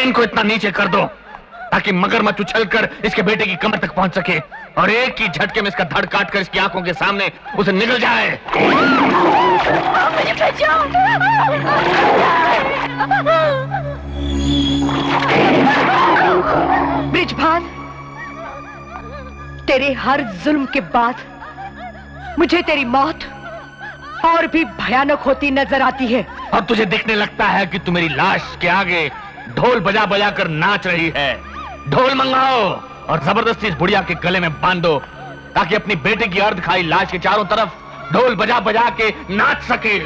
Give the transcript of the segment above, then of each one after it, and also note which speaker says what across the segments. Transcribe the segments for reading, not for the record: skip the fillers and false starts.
Speaker 1: Crane को इतना नीचे कर दो ताकि मगरमच्छ उछलकर इसके बेटे की कमर तक पहुंच सके और एक ही झटके में इसका धड़ काट कर इसकी आंखों के सामने उसे निकल जाए।
Speaker 2: मुझे बचाओ।
Speaker 3: बृजभान, तेरे हर जुल्म के बाद मुझे तेरी मौत और भी भयानक होती नजर आती है।
Speaker 1: अब तुझे दिखने लगता है कि तू मेरी लाश के आगे ढोल बजा बजा कर नाच रही है। ढोल मंगाओ और जबरदस्ती इस बुढ़िया के गले में बांधो ताकि अपनी बेटे की अर्ध खाई लाश के चारों तरफ ढोल बजा बजा के नाच सके।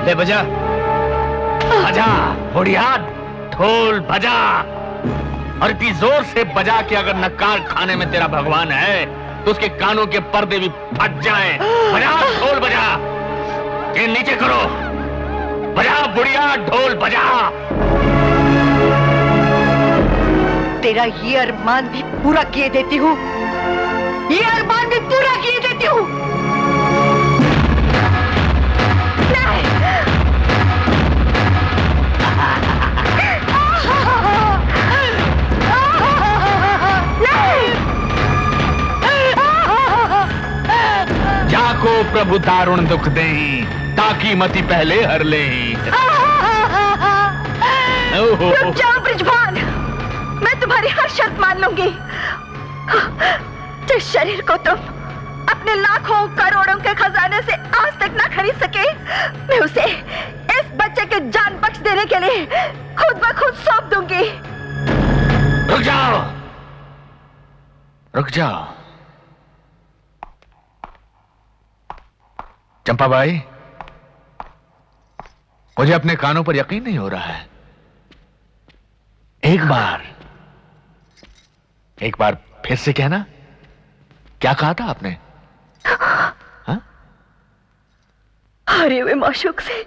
Speaker 1: ले बजा बजा बुढ़िया, ढोल बजा, और इतनी जोर से बजा के अगर नक्काल खाने में तेरा भगवान है तो उसके कानों के पर्दे भी फट जाएं। बजा ढोल बजा, ये नीचे करो, बजा बुढ़िया ढोल बजा।
Speaker 3: तेरा ये अरमान भी पूरा किए देती हूँ, ये अरमान भी पूरा किए देती हूँ।
Speaker 1: जाको प्रभु दारुण दुख देही ताकि मति पहले हर ले।
Speaker 2: रुक जाओ बृजभान, मैं तुम्हारी हर शर्त मान लूंगी। जिस शरीर को तुम अपने लाखों करोड़ों के खजाने से आज तक ना खरीद सके, मैं उसे इस बच्चे के जान बख्श देने के लिए खुद ब खुद सौंप दूंगी।
Speaker 1: रुक जाओ, रुक जाओ चंपाबाई, मुझे अपने कानों पर यकीन नहीं हो रहा है। एक बार फिर से कहना, क्या कहा था आपने?
Speaker 2: हारे हुए माशूक से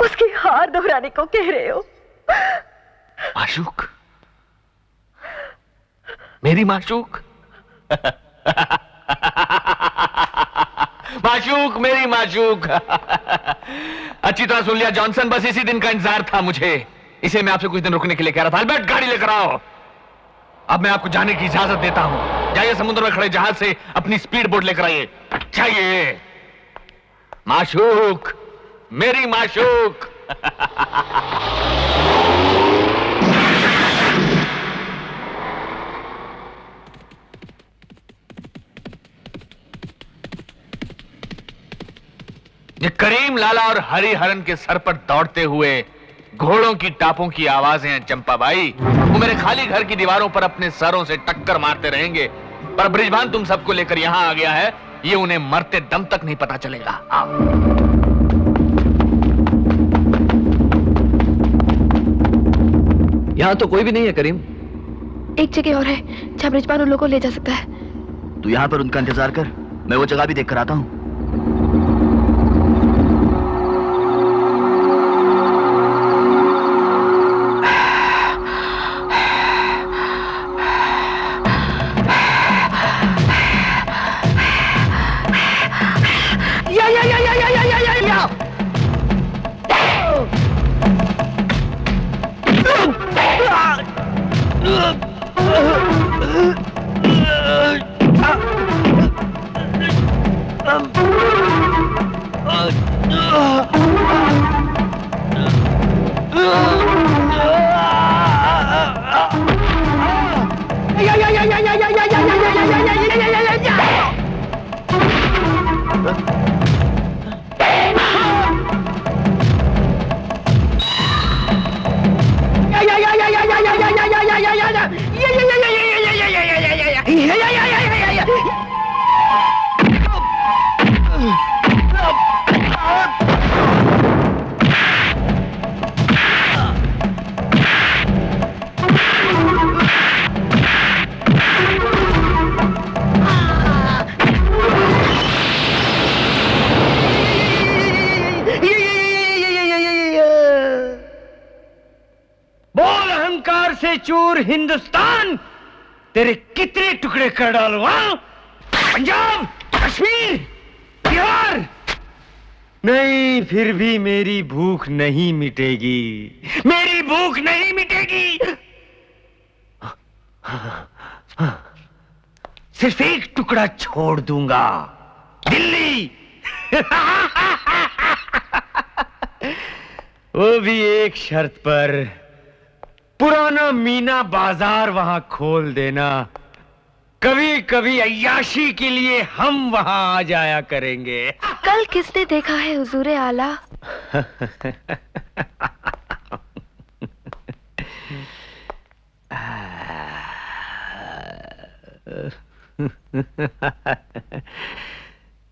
Speaker 2: उसकी हार दोहराने को कह रहे हो?
Speaker 1: माशूक? मेरी माशूक? माशूक, मेरी माशूक। अच्छी तरह सुन लिया जॉनसन, बस इसी दिन का इंतजार था मुझे। इसे मैं आपसे कुछ दिन रुकने के लिए कह रहा था। अल्बर्ट, गाड़ी लेकर आओ। अब मैं आपको जाने की इजाजत देता हूं। जाइए समुद्र में खड़े जहाज से अपनी स्पीड बोट लेकर आइए। जाइए। माशूक, मेरी माशूक। ये करीम लाला और हरी हरन के सर पर दौड़ते हुए घोड़ों की टापों की आवाजें हैं चंपाबाई। वो मेरे खाली घर की दीवारों पर अपने सरों से टक्कर मारते रहेंगे, पर बृजभान तुम सबको लेकर यहां आ गया है, ये उन्हें मरते दम तक नहीं पता चलेगा। आओ।
Speaker 4: यहां तो कोई भी नहीं है करीम।
Speaker 2: एक जगह और है जहां बृजभान उन लोगों को ले जा सकता है।
Speaker 4: तू यहां पर उनका इंतजार कर, मैं वो जगह भी देख कर आता हूं।
Speaker 5: चूर हिंदुस्तान तेरे कितने टुकड़े कर डालूं? पंजाब, कश्मीर, बिहार, नहीं, फिर भी मेरी भूख नहीं मिटेगी, मेरी भूख नहीं मिटेगी। सिर्फ एक टुकड़ा छोड़ दूंगा, दिल्ली। वो भी एक शर्त पर, पुराना मीना बाजार वहां खोल देना। कभी कभी अय्याशी के लिए हम वहां आ जाया करेंगे।
Speaker 2: कल किसने देखा है हुजूरे आला?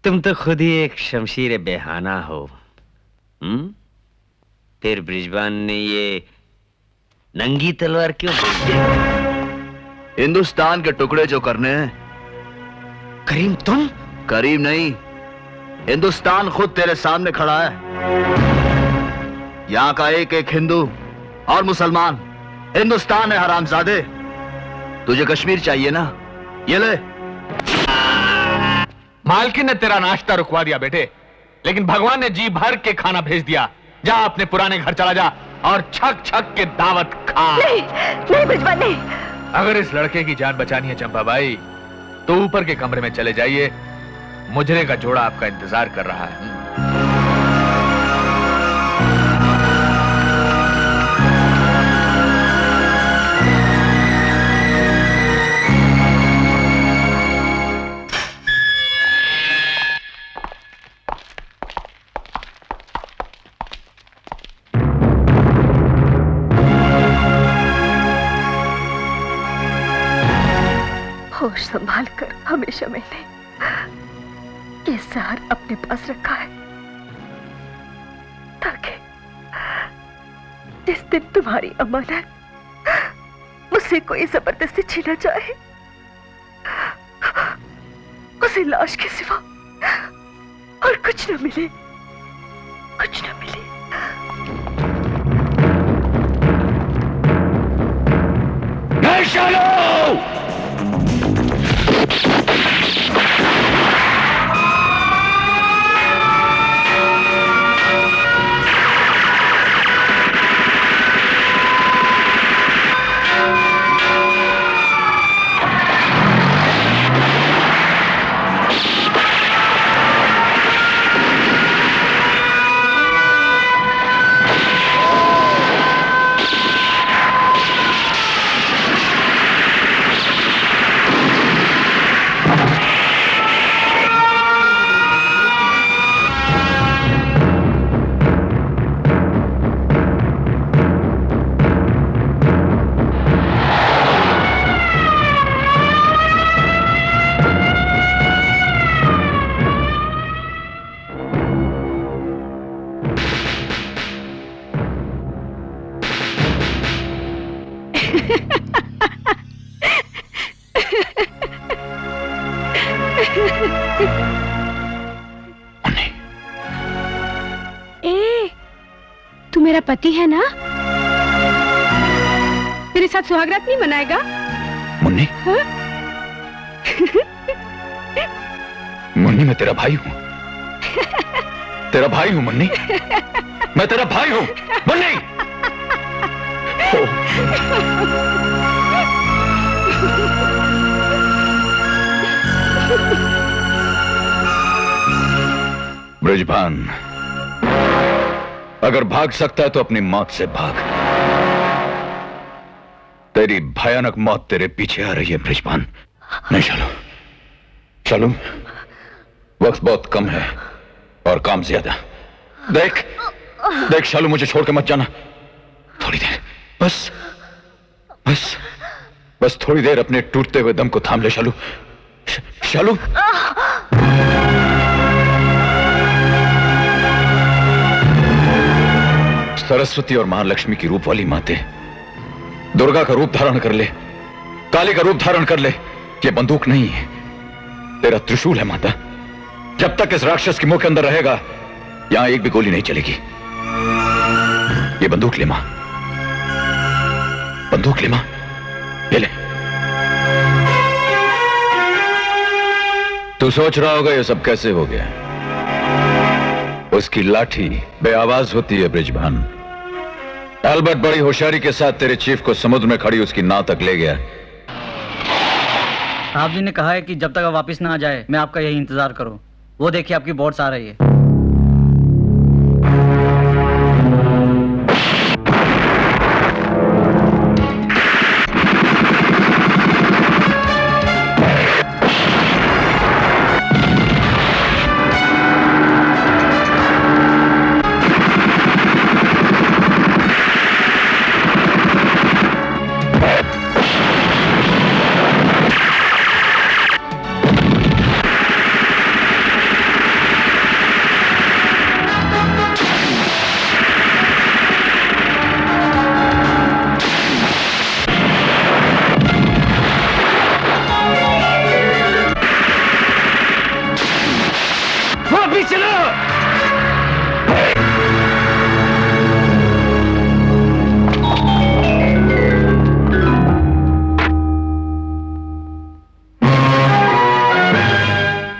Speaker 5: तुम तो खुद ही एक शमशीर बेहाना हो। फिर ब्रिजबान ने ये नंगी तलवार क्यों भेज दिया?
Speaker 4: हिंदुस्तान के टुकड़े जो करने हैं।
Speaker 5: करीम तुम?
Speaker 4: करीम नहीं, हिंदुस्तान खुद तेरे सामने खड़ा है। यहाँ का एक एक हिंदू और मुसलमान हिंदुस्तान है हरामजादे। तुझे कश्मीर चाहिए ना, ये ले।
Speaker 1: मालकिन ने तेरा नाश्ता रुकवा दिया बेटे, लेकिन भगवान ने जी भर के खाना भेज दिया। जा अपने पुराने घर चला जा और छक छक के दावत खा।
Speaker 2: नहीं, नहीं ब्रिजबान नहीं।
Speaker 1: अगर इस लड़के की जान बचानी है चंपाबाई, तो ऊपर के कमरे में चले जाइए। मुजरे का जोड़ा आपका इंतजार कर रहा है।
Speaker 2: होश संभाल कर हमेशा मैंने ये जहर अपने पास रखा है, ताकि जिस दिन तुम्हारी अमानत मुझसे कोई जबरदस्ती छीना चाहे, उसे लाश के सिवा और कुछ न मिले, कुछ न मिले।
Speaker 6: तू मेरा पति है ना? मेरे साथ सुहागरात नहीं मनाएगा?
Speaker 1: मुन्नी, मुन्नी मैं तेरा भाई हूँ। तेरा भाई हूँ मुन्नी, मैं तेरा भाई हूँ मुन्नी। ब्रिजबान, अगर भाग सकता है तो अपनी मौत से भाग। तेरी भयानक मौत तेरे पीछे आ रही है ब्रिजबान। नहीं चलो, चलो, वक्त बहुत कम है और काम ज्यादा। देख देख शालू, मुझे छोड़ के मत जाना। थोड़ी देर बस बस बस थोड़ी देर अपने टूटते हुए दम को थाम ले शालू। शालू, सरस्वती और महालक्ष्मी की रूप वाली माते, दुर्गा का रूप धारण कर ले, काली का रूप धारण कर ले। ये बंदूक नहीं है, तेरा त्रिशूल है माता। जब तक इस राक्षस के मुंह के अंदर रहेगा, यहां एक भी गोली नहीं चलेगी। ये बंदूक ले मां, बंदूक ले मां, ये ले। तू सोच रहा होगा ये सब कैसे हो गया,
Speaker 7: उसकी लाठी बेआवाज होती है ब्रिजभान। एल्बर्ट बड़ी होशियारी के साथ तेरे चीफ को समुद्र में खड़ी उसकी नाव तक ले गया।
Speaker 8: साहब जी ने कहा है कि जब तक आप वापस ना आ जाए मैं आपका यही इंतजार करूं। वो देखिए आपकी बोट्स आ रही है।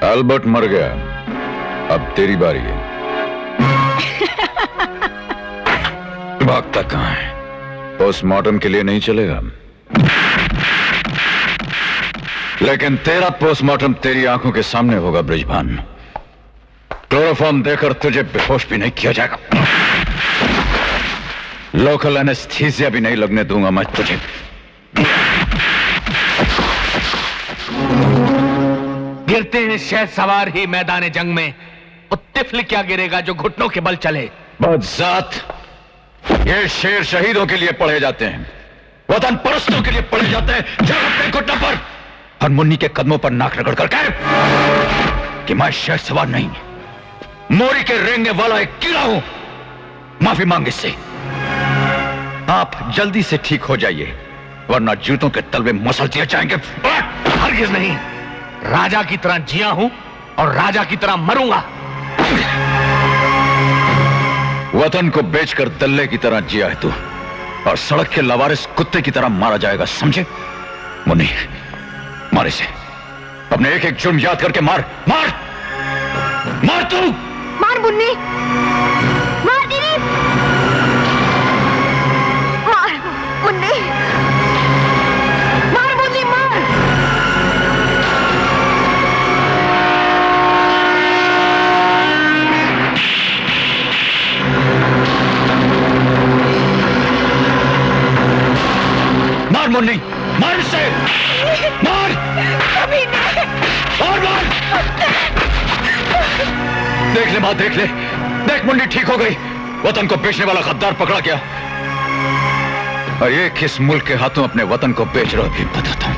Speaker 7: एल्बर्ट मर गया, अब तेरी बारी है। भागता कहां है? पोस्टमार्टम के लिए नहीं चलेगा, लेकिन तेरा पोस्टमार्टम तेरी आंखों के सामने होगा ब्रिजभान। क्लोरोफॉर्म देकर तुझे बेहोश भी नहीं किया जाएगा। लोकल एनेस्थीसिया भी नहीं लगने दूंगा मैं तुझे।
Speaker 1: गिरते हैं शहद सवार ही मैदान जंग में, वो तिफल क्या गिरेगा जो घुटनों के बल चले।
Speaker 7: बदजात, ये शेर शहीदों के लिए पढ़े जाते हैं, वतन परस्तों के लिए पढ़े जाते हैं। चल अपने घुटनों पर और मुन्नी के कदमों पर नाक रगड़ कर कह कि मैं शहद सवार नहीं, मोरी के रेंगने वाला एक कीड़ा हूं। माफी मांग इससे। आप जल्दी से ठीक हो जाइए, वरना जूतों के तलवे मसल दिए जाएंगे।
Speaker 1: हरगिज नहीं, राजा की तरह जिया हूं और राजा की तरह मरूंगा।
Speaker 7: वतन को बेचकर दल्ले की तरह जिया है तू, और सड़क के लवारिस कुत्ते की तरह मारा जाएगा, समझे? मुन्नी, मार इसे। अपने एक एक जुर्म याद करके मार मार मार तू।
Speaker 2: मार मुन्नी, मार दीदी, मार मुन्नी, मार मुन्नी, मार।
Speaker 7: मार मुन्नी, मार इसे, मार।
Speaker 2: कभी नहीं।
Speaker 7: और मार। देख ले मां, देख ले, देख मुन्नी ठीक हो गई। वतन को बेचने वाला गद्दार पकड़ा गया, और ये किस मुल्क के हाथों अपने वतन को बेच रहे हो भी बताता हूं।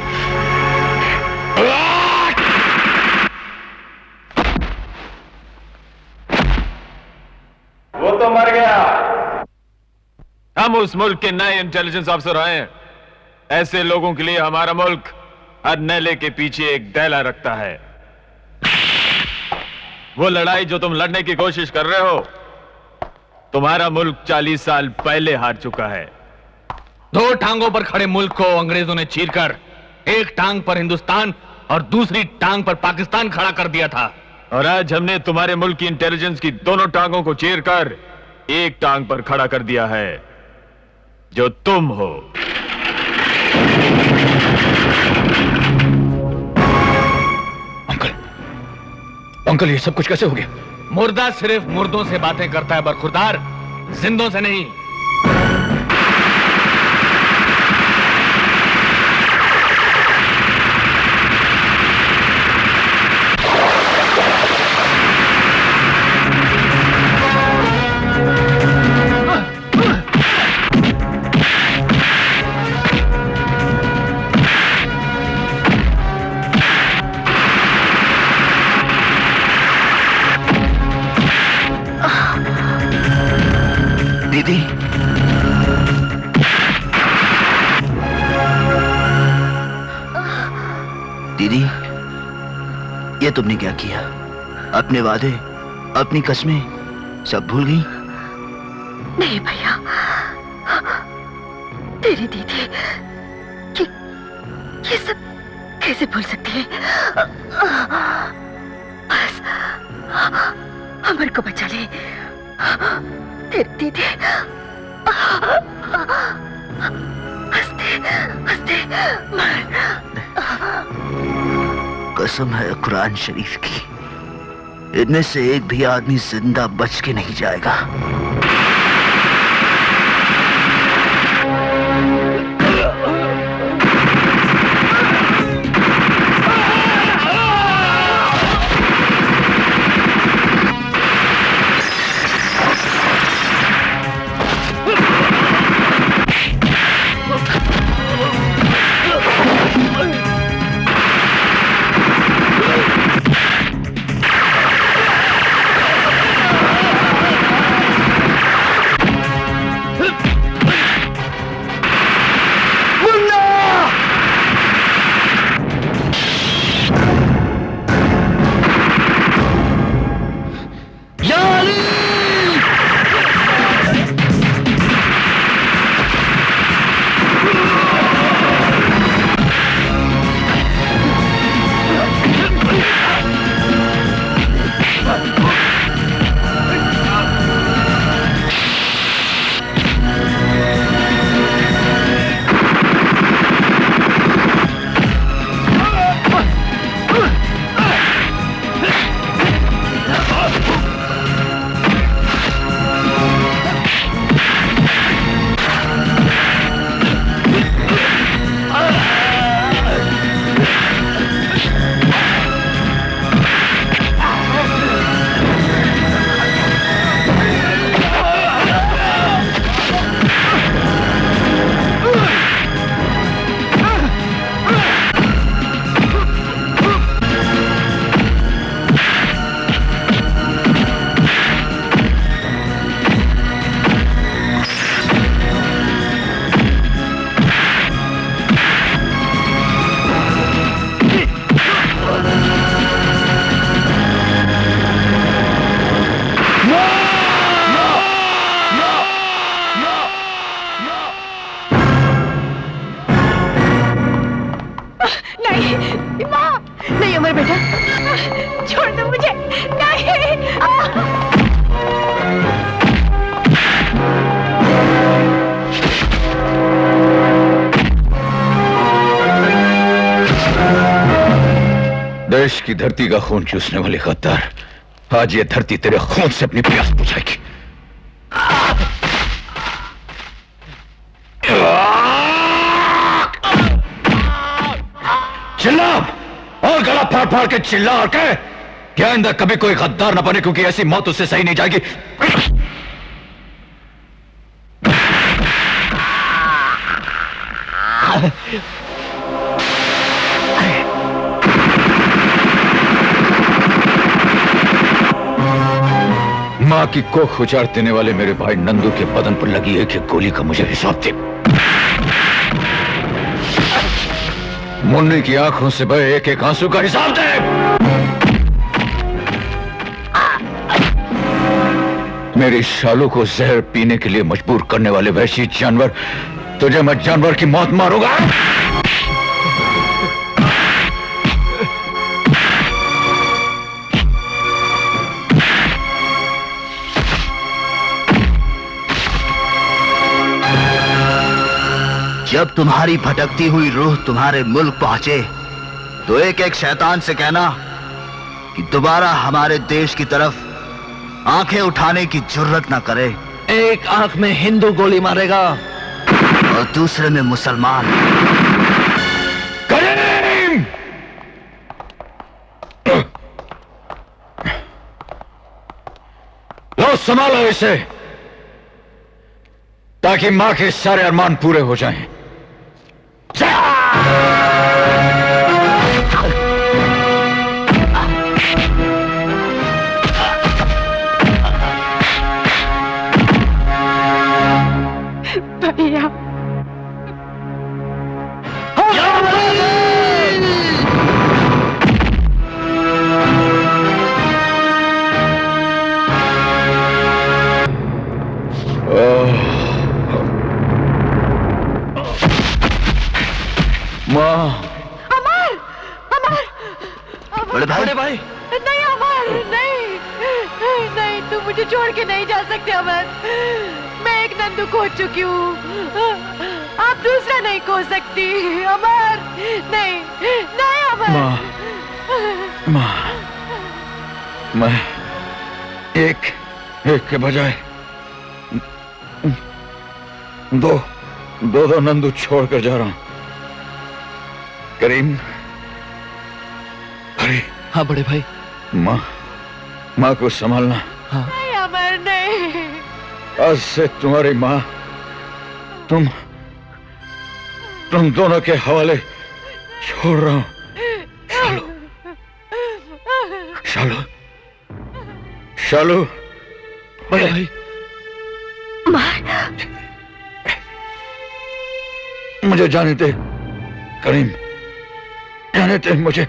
Speaker 5: वो तो मर गया। हम उस मुल्क के नए इंटेलिजेंस अफसर आए हैं। ऐसे लोगों के लिए हमारा मुल्क हर नेले के पीछे एक दैला रखता है। वो लड़ाई जो तुम लड़ने की कोशिश कर रहे हो, तुम्हारा मुल्क 40 साल पहले हार चुका है।
Speaker 1: 2 टांगों पर खड़े मुल्क को अंग्रेजों ने चीरकर एक टांग पर हिंदुस्तान और दूसरी टांग पर पाकिस्तान खड़ा कर दिया था।
Speaker 5: और आज हमने तुम्हारे मुल्क की इंटेलिजेंस की दोनों टांगों को चीरकर एक टांग पर खड़ा कर दिया है, जो तुम हो।
Speaker 7: अंकल, ये सब कुछ कैसे हो गया?
Speaker 1: मुर्दा सिर्फ मुर्दों से बातें करता है बरखुरदार, जिंदों से नहीं।
Speaker 4: दीदी, दीदी, ये तुमने क्या किया? अपने वादे, अपनी कस्में सब भूल गई?
Speaker 2: नहीं भैया, तेरी दीदी ये सब कैसे भूल सकती है? अमर को बचा ले। तेरी दीदी हंसते हंसते मर।
Speaker 4: कसम है कुरान शरीफ की, इनमें से एक भी आदमी जिंदा बच के नहीं जाएगा।
Speaker 3: नहीं अमर बेटा,
Speaker 6: छोड़ दो मुझे। नहीं।
Speaker 7: देश की धरती का खून चूसने वाले गद्दार, आज ये धरती तेरे खून से अपनी प्यास बुझाएगी। चिल्ला और गला फाड़ फाड़ के चिल्ला और कह कि आइंदा कभी कोई गद्दार न बने, क्योंकि ऐसी मौत उससे सही नहीं जाएगी। मां की कोख उजाड़ देने वाले मेरे भाई नंदू के बदन पर लगी एक एक गोली का मुझे हिसाब दे। मुन्नी की आंखों से बहे एक एक आंसू का हिसाब दे। मेरी शालू को जहर पीने के लिए मजबूर करने वाले वैशी जानवर, तुझे मैं जानवर की मौत मारूंगा।
Speaker 4: जब तुम्हारी भटकती हुई रूह तुम्हारे मुल्क पहुंचे तो एक एक शैतान से कहना कि दोबारा हमारे देश की तरफ आंखें उठाने की जुर्रत ना करे।
Speaker 1: एक आंख में हिंदू गोली मारेगा
Speaker 4: और दूसरे में मुसलमान।
Speaker 7: करीम! लो संभालो इसे, ताकि मां के सारे अरमान पूरे हो जाएं।
Speaker 6: भैया
Speaker 7: मां,
Speaker 6: अमर, अमर,
Speaker 4: बड़े भाई,
Speaker 6: नहीं अमर, नहीं। नहीं, तुम मुझे छोड़ के नहीं जा सकते अमर। मैं एक नंदू खो चुकी हूँ, आप दूसरा नहीं खो सकती अमर। नहीं नहीं अमर।
Speaker 7: माँ, मैं एक के बजाय दो नंदू छोड़कर जा रहा हूं। करीम, अरे
Speaker 9: हाँ बड़े भाई।
Speaker 7: माँ को संभालना।
Speaker 9: हाँ।
Speaker 6: नहीं अमर, नहीं।
Speaker 7: आज से तुम्हारी माँ तुम दोनों के हवाले छोड़ रहा हूं। शालू, शालू,
Speaker 9: बड़े भाई।
Speaker 7: मुझे जाने दे करीम, जाने दे मुझे।